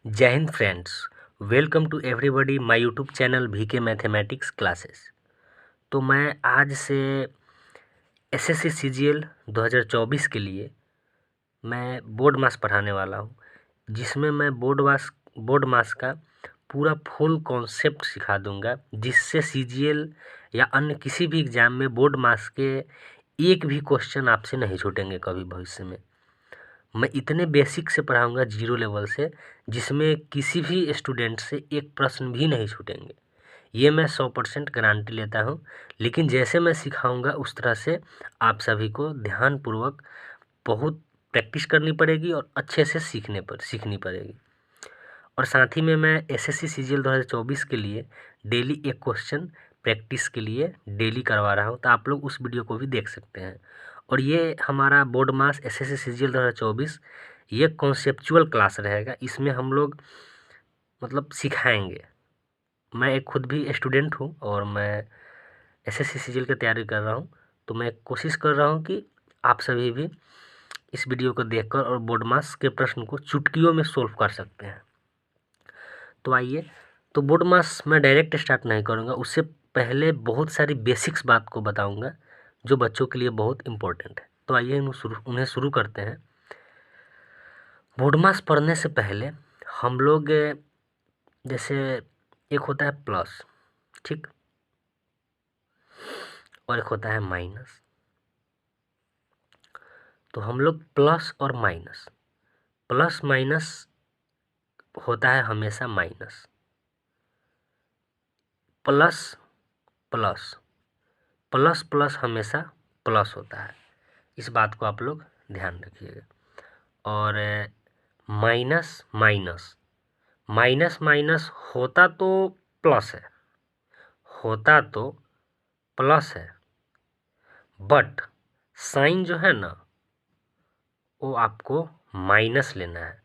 जय हिंद friends, welcome to everybody my YouTube channel VK mathematics classes. तो मैं आज से एसएससी सीजीएल 2024 के लिए मैं बोर्ड मास पढ़ाने वाला हूं, जिसमें मैं बोर्ड मास का पूरा फुल कॉन्सेप्ट सिखा दूंगा, जिससे सीजीएल या अन्य किसी भी एग्ज़ाम में बोर्ड मास के एक भी क्वेश्चन आपसे नहीं छूटेंगे कभी भविष्य में। मैं इतने बेसिक से पढ़ाऊंगा, जीरो लेवल से, जिसमें किसी भी स्टूडेंट से एक प्रश्न भी नहीं छूटेंगे। ये मैं 100% गारंटी लेता हूँ। लेकिन जैसे मैं सिखाऊंगा उस तरह से आप सभी को ध्यानपूर्वक बहुत प्रैक्टिस करनी पड़ेगी और अच्छे से सीखनी पड़ेगी। और साथ ही में मैं एसएससी सीजीएल 2024 के लिए डेली एक क्वेश्चन प्रैक्टिस के लिए डेली करवा रहा हूँ, तो आप लोग उस वीडियो को भी देख सकते हैं। और ये हमारा बोर्ड मास एसएससी सीजीएल 2024 ये कॉन्सेप्चुअल क्लास रहेगा। इसमें हम लोग मतलब सिखाएंगे। मैं एक खुद भी स्टूडेंट हूँ और मैं एसएससी सीजीएल की तैयारी कर रहा हूँ, तो मैं कोशिश कर रहा हूँ कि आप सभी भी इस वीडियो को देखकर और बोर्ड मास के प्रश्न को चुटकियों में सोल्व कर सकते हैं। तो आइए, तो बोर्ड मास मैं डायरेक्ट स्टार्ट नहीं करूँगा, उससे पहले बहुत सारी बेसिक्स बात को बताऊँगा जो बच्चों के लिए बहुत इम्पोर्टेंट है। तो आइए उन्हें शुरू करते हैं। बोर्ड मास पढ़ने से पहले हम लोग जैसे एक होता है प्लस, ठीक, और एक होता है माइनस। तो हम लोग प्लस और माइनस, प्लस माइनस होता है हमेशा minus, plus plus, plus plus हमेशा प्लस होता है। इस बात को आप लोग ध्यान रखिएगा। और माइनस माइनस, माइनस माइनस होता तो प्लस है, होता तो प्लस है, बट साइन जो है ना वो आपको माइनस लेना है,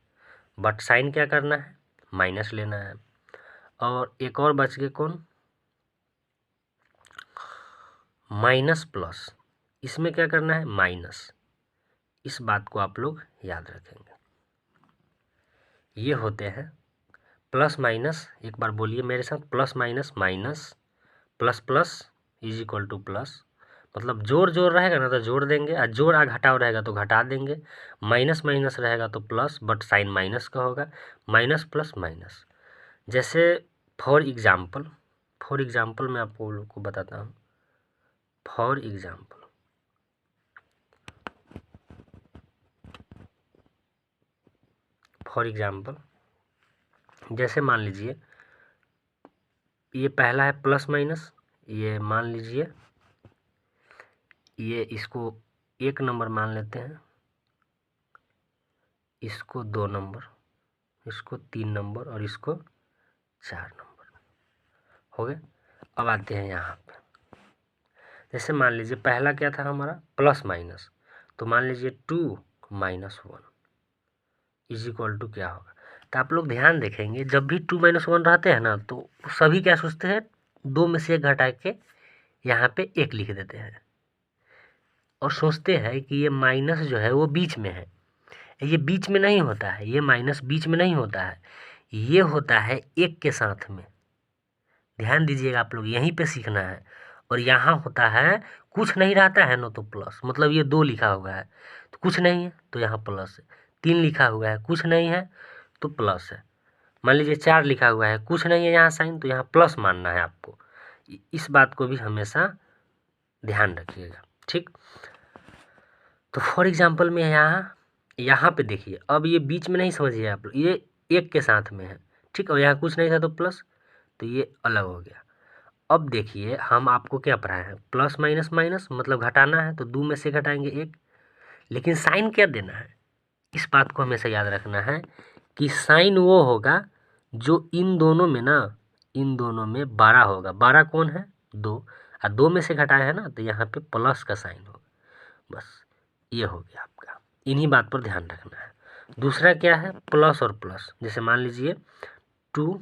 बट साइन क्या करना है, माइनस लेना है। और एक और बच गए कौन, माइनस प्लस, इसमें क्या करना है, माइनस। इस बात को आप लोग याद रखेंगे। ये होते हैं प्लस माइनस। एक बार बोलिए मेरे साथ, plus minus minus, plus plus is equal two plus. मतलब जोड़ जोड़ रहेगा ना तो जोड़ देंगे, और जोड़ आ घटाव रहेगा तो घटा देंगे। माइनस माइनस रहेगा तो प्लस, बट साइन माइनस का होगा। Minus plus minus. जैसे फॉर एग्जाम्पल मैं आपको लोग को बताता हूँ। फॉर एग्जाम्पल जैसे मान लीजिए ये पहला है प्लस माइनस, ये मान लीजिए ये इसको 1 नंबर मान लेते हैं, इसको 2 नंबर, इसको 3 नंबर और इसको 4 नंबर हो गए। अब आते हैं यहाँ पे। जैसे मान लीजिए पहला क्या था हमारा, प्लस माइनस, तो मान लीजिए 2 माइनस 1 इज इक्वल टू क्या होगा। तो आप लोग ध्यान देखेंगे, जब भी 2 माइनस 1 रहते हैं ना तो सभी क्या सोचते हैं, 2 में से 1 घटा के यहाँ पे 1 लिख देते हैं, और सोचते हैं कि ये माइनस जो है वो बीच में है। ये बीच में नहीं होता है, ये माइनस बीच में नहीं होता है, ये होता है 1 के साथ में। ध्यान दीजिएगा, आप लोग यहीं पे सीखना है। और यहाँ होता है कुछ नहीं रहता है ना तो प्लस, मतलब ये 2 लिखा हुआ है तो कुछ नहीं है तो यहाँ प्लस है। 3 लिखा हुआ है कुछ नहीं है तो प्लस है। मान लीजिए 4 लिखा हुआ है कुछ नहीं है यहाँ साइन, तो यहाँ प्लस मानना है आपको। इस बात को भी हमेशा ध्यान रखिएगा, ठीक। तो फॉर एग्जाम्पल में यहाँ पे देखिए, अब ये बीच में नहीं समझिए आप लोग, ये 1 के साथ में है, ठीक। और यहाँ कुछ नहीं था तो प्लस, तो ये अलग हो गया। अब देखिए हम आपको क्या पढ़ाए हैं, प्लस माइनस माइनस मतलब घटाना है तो 2 में से घटाएंगे 1, लेकिन साइन क्या देना है, इस बात को हमेशा याद रखना है कि साइन वो होगा जो इन दोनों में ना, इन दोनों में 12 होगा। 12 कौन है, 2, और 2 में से घटाया है ना तो यहाँ पे प्लस का साइन होगा। बस ये हो गया आपका, इन्हीं बात पर ध्यान रखना है। दूसरा क्या है, प्लस और प्लस। जैसे मान लीजिए 2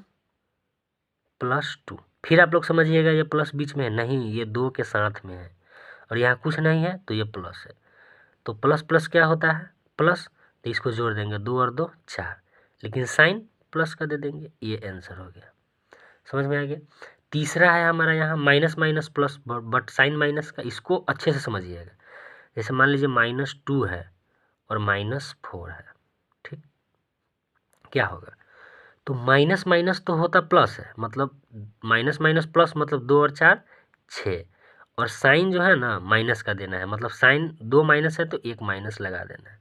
प्लस 2, फिर आप लोग समझिएगा ये प्लस बीच में है नहीं, ये 2 के साथ में है, और यहाँ कुछ नहीं है तो ये प्लस है। तो प्लस प्लस क्या होता है, प्लस, तो इसको जोड़ देंगे 2 और 2 4, लेकिन साइन प्लस का दे देंगे, ये आंसर हो गया। समझ में आ गया। तीसरा है हमारा यहाँ minus minus plus but sign minus का, इसको अच्छे से समझिएगा। जैसे मान लीजिए -2 है और -4 है, ठीक, क्या होगा, तो माइनस माइनस तो होता प्लस है, मतलब माइनस माइनस प्लस मतलब 2 और 4 6, और साइन जो है ना माइनस का देना है, मतलब साइन 2 माइनस है तो 1 माइनस लगा देना है,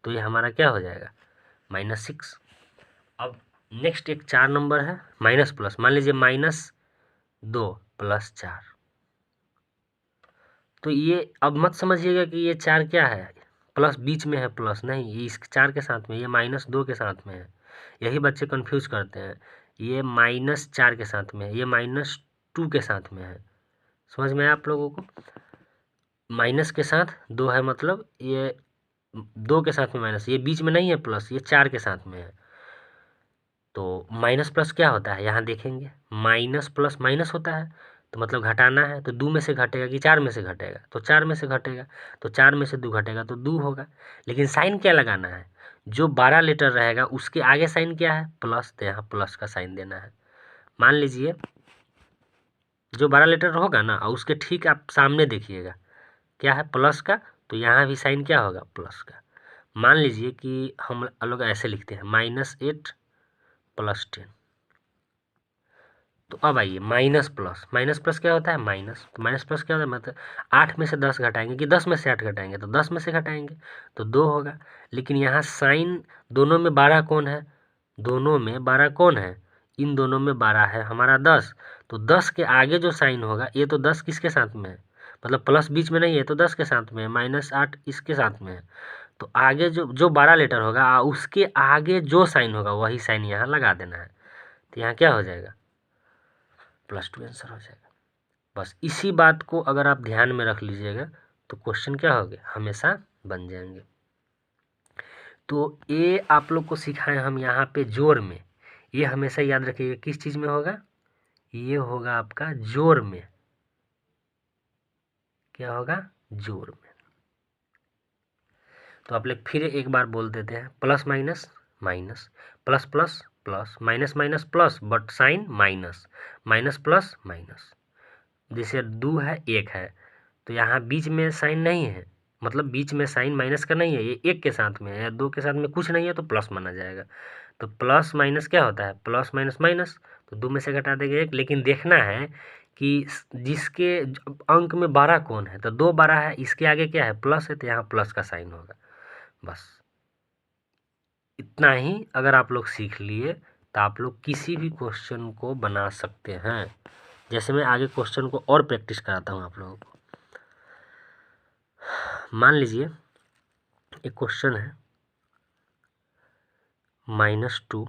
तो ये हमारा क्या हो जाएगा -6। अब नेक्स्ट एक 4 नंबर है माइनस प्लस, मान लीजिए -2 + 4, तो ये अब मत समझिएगा कि ये 4 क्या है प्लस बीच में है, प्लस नहीं, ये इस 4 के साथ में, ये -2 के साथ में है, यही बच्चे कंफ्यूज करते हैं। ये -4 के साथ में है, ये -2 के साथ में है। समझ में आया आप लोगों को, माइनस के साथ 2 है, मतलब ये 2 के साथ में माइनस, ये बीच में नहीं है प्लस, ये 4 के साथ में है। तो माइनस प्लस क्या होता है यहाँ देखेंगे, माइनस प्लस माइनस होता है, तो मतलब घटाना है, तो 2 में से घटेगा कि 4 में से घटेगा, तो 4 में से घटेगा, तो 4 में से 2 घटेगा तो 2 होगा। लेकिन साइन क्या लगाना है, जो 12 लेटर रहेगा उसके आगे साइन क्या है प्लस, तो यहाँ प्लस का साइन देना है। मान लीजिए जो 12 लेटर होगा ना, और उसके ठीक आप सामने देखिएगा क्या है प्लस का, तो यहाँ भी साइन क्या होगा प्लस का। मान लीजिए कि हम लोग ऐसे लिखते हैं -8 + 10, तो अब आइए माइनस प्लस क्या होता है माइनस, तो माइनस प्लस क्या होता है, मतलब 8 में से 10 घटाएंगे कि 10 में से 8 घटाएंगे, तो 10 में से घटाएंगे तो 2 होगा। लेकिन यहाँ साइन दोनों में 12 कौन है, दोनों में 12 कौन है, इन दोनों में 12 है हमारा 10, तो 10 के आगे जो साइन होगा, ये तो 10 किसके साथ में है, मतलब प्लस बीच में नहीं है तो 10 के साथ में है, -8 इसके साथ में है, तो आगे जो 12 लेटर होगा उसके आगे जो साइन होगा वही साइन यहाँ लगा देना है, तो यहाँ क्या हो जाएगा +2 आंसर हो जाएगा। बस इसी बात को अगर आप ध्यान में रख लीजिएगा तो क्वेश्चन क्या होंगे हमेशा बन जाएंगे। तो ये आप लोग को सिखाएं हम यहाँ पे जोड़ में, ये हमेशा याद रखिएगा किस चीज़ में होगा, ये होगा आपका जोड़ में, क्या होगा जोड़ में। तो आप लोग फिर एक बार बोल देते हैं, plus minus minus, plus plus plus, minus minus plus but sign minus, minus plus minus, जैसे 2 है 1 है, तो यहाँ बीच में साइन नहीं है, मतलब बीच में साइन माइनस का नहीं है, ये 1 के साथ में है या 2 के साथ में कुछ नहीं है तो प्लस माना जाएगा। तो प्लस माइनस क्या होता है प्लस माइनस माइनस, तो 2 में से घटा देंगे 1, लेकिन देखना है कि जिसके अंक में 12 कौन है, तो 2 12 है, इसके आगे क्या है प्लस है, तो यहाँ प्लस का साइन होगा। बस इतना ही अगर आप लोग सीख लिए तो आप लोग किसी भी क्वेश्चन को बना सकते हैं। जैसे मैं आगे क्वेश्चन को और प्रैक्टिस कराता हूँ आप लोगों को। मान लीजिए एक क्वेश्चन है -2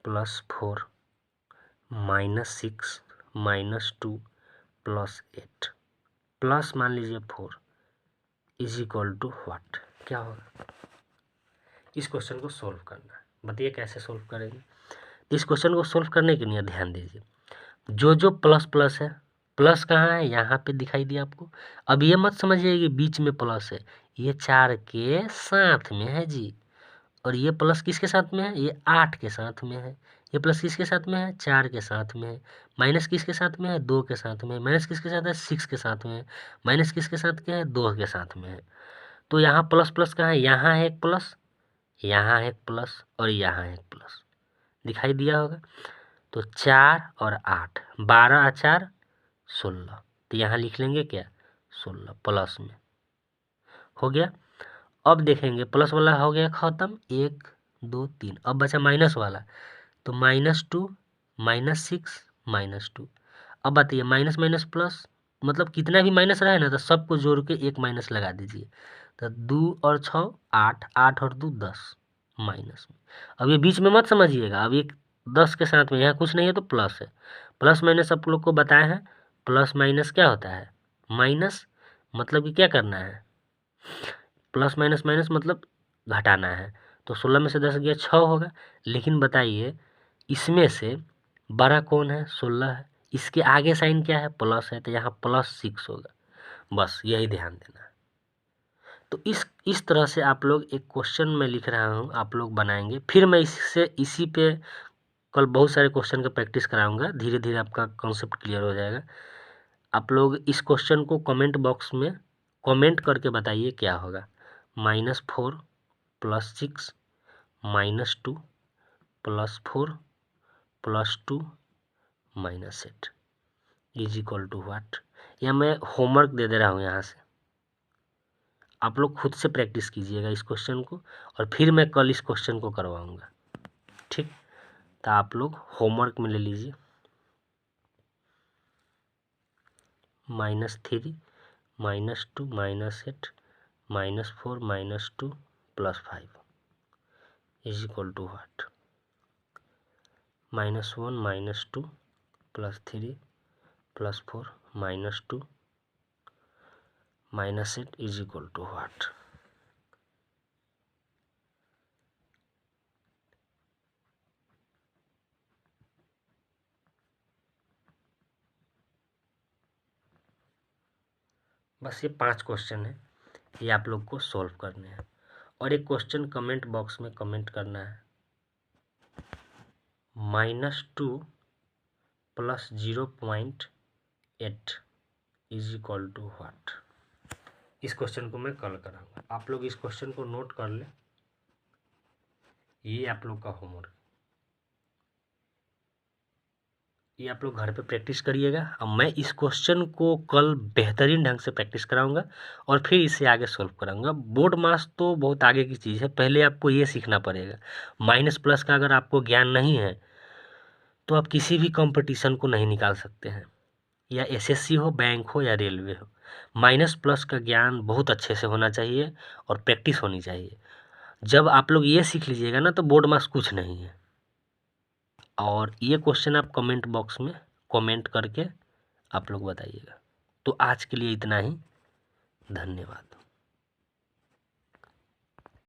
+ 4 -6 -2 + 8 प्लस मान लीजिए 4 = व्हाट, क्या होगा। इस क्वेश्चन को सोल्व करना है, बताइए कैसे सोल्व करेंगे। इस क्वेश्चन को सोल्व करने के लिए ध्यान दीजिए, जो प्लस प्लस है, प्लस कहाँ है यहाँ पे दिखाई दिया आपको। अब ये मत समझिए कि बीच में प्लस है, ये 4 के साथ में है जी, और ये प्लस किसके साथ में है, ये 8 के साथ में है, ये प्लस किसके साथ में है 4 के साथ में है, माइनस किसके साथ में है 2 के साथ में, माइनस किसके साथ है 6 के साथ में, माइनस किसके साथ क्या है 2 के साथ में है। तो यहाँ प्लस प्लस कहाँ है, यहाँ है एक प्लस, यहाँ है एक प्लस, और यहाँ है एक प्लस, दिखाई दिया होगा। तो 4 और 8, 12 और 4 16, तो यहाँ लिख लेंगे क्या 16 प्लस में हो गया। अब देखेंगे प्लस वाला हो गया खत्म, 1 2 3, अब बचा माइनस वाला, तो -2 -6 -2। अब बताइए माइनस माइनस प्लस, मतलब कितना भी माइनस रहे ना तो सबको जोड़ के एक माइनस लगा दीजिए, तो 2 और 6 8, 8 और 2 10 माइनस में। अब ये बीच में मत समझिएगा, अब ये 10 के साथ में यहाँ कुछ नहीं है तो प्लस है, प्लस माइनस आप लोग को बताया है, प्लस माइनस क्या होता है माइनस, मतलब कि क्या करना है प्लस माइनस माइनस मतलब घटाना है। तो 16 में से 10 गया 6 होगा, लेकिन बताइए इसमें से बड़ा कौन है 16 है, इसके आगे साइन क्या है प्लस है, तो यहाँ +6 होगा। बस यही ध्यान देना है। तो इस तरह से आप लोग एक क्वेश्चन मैं लिख रहा हूँ, आप लोग बनाएंगे। फिर मैं इसी पे कल बहुत सारे क्वेश्चन का प्रैक्टिस कराऊंगा, धीरे धीरे आपका कॉन्सेप्ट क्लियर हो जाएगा। आप लोग इस क्वेश्चन को कमेंट बॉक्स में कमेंट करके बताइए क्या होगा। -4 + 6 -2 +4 +2 -8 = व्हाट। या मैं होमवर्क दे दे रहा हूँ यहाँ से, आप लोग खुद से प्रैक्टिस कीजिएगा इस क्वेश्चन को, और फिर मैं कल इस क्वेश्चन को करवाऊंगा। ठीक, तो आप लोग होमवर्क में ले लीजिए। -3 -2 -8 -4 -2 +5 = व्हाट। -1 -2 +3 +4 -2 -8 = व्हाट। बस ये 5 क्वेश्चन है, ये आप लोग को सॉल्व करने हैं। और एक क्वेश्चन कमेंट बॉक्स में कमेंट करना है, -2 + 0.8 = व्हाट। इस क्वेश्चन को मैं कल कराऊंगा, आप लोग इस क्वेश्चन को नोट कर लें। ये आप लोग का होमवर्क, ये आप लोग घर पे प्रैक्टिस करिएगा। अब मैं इस क्वेश्चन को कल बेहतरीन ढंग से प्रैक्टिस कराऊंगा और फिर इसे आगे सॉल्व कराऊंगा। बोर्ड मास तो बहुत आगे की चीज़ है, पहले आपको ये सीखना पड़ेगा। माइनस प्लस का अगर आपको ज्ञान नहीं है तो आप किसी भी कंपटीशन को नहीं निकाल सकते हैं, या एसएससी हो, बैंक हो या रेलवे हो। माइनस प्लस का ज्ञान बहुत अच्छे से होना चाहिए और प्रैक्टिस होनी चाहिए। जब आप लोग ये सीख लीजिएगा ना तो बोर्ड मास कुछ नहीं है। और ये क्वेश्चन आप कमेंट बॉक्स में कमेंट करके आप लोग बताइएगा। तो आज के लिए इतना ही, धन्यवाद।